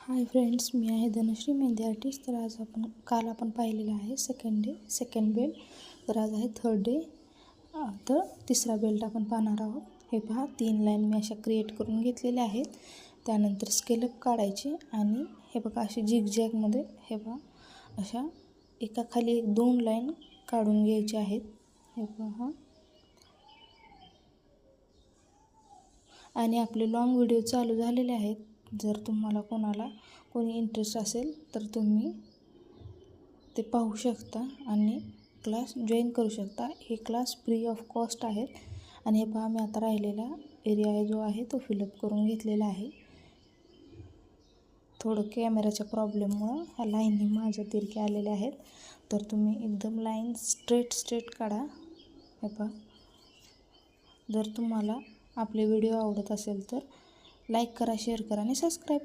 Hi friends, मी आहे Dhanashree mehndi artist. तर आज काल आपण पाहिलेलं आहे सेकंड बेल्ट. तर आज आहे थर्ड डे. तर तिसरा बेल्ट आपण पाहणार आहोत. हे पहा, 3 लाईन मी अशा क्रिएट करून घेतलेल्या आहेत. त्यानंतर स्केलअप काढायचे आणि हे बघा असे झिगझॅगमध्ये हे पहा अशा एकाखाली 2 लाईन काढून घ्यायचे आहेत. हे पहा, आणि आपले लॉंग व्हिडिओ चालू झालेले आहेत. जर तुम्हाला कोणी इंटरेस्ट असेल तर तुम्ही ते पाहू शकता आणि क्लास जॉईन करू शकता. हे क्लास फ्री ऑफ कॉस्ट आहेत. आणि हे पहा, मी आता राहिलेला एरिया जो आहे तो फिलअप करून घेतलेला आहे. थोडं कॅमेराच्या प्रॉब्लेममुळं ह्या लाईनी माझ्या तिरक्या आलेल्या आहेत. तर तुम्ही एकदम लाईन स्ट्रेट काढा. हे पहा, जर तुम्हाला आपले व्हिडिओ आवडत असेल तर लाईक करा, शेअर करा आणि सबस्क्राईब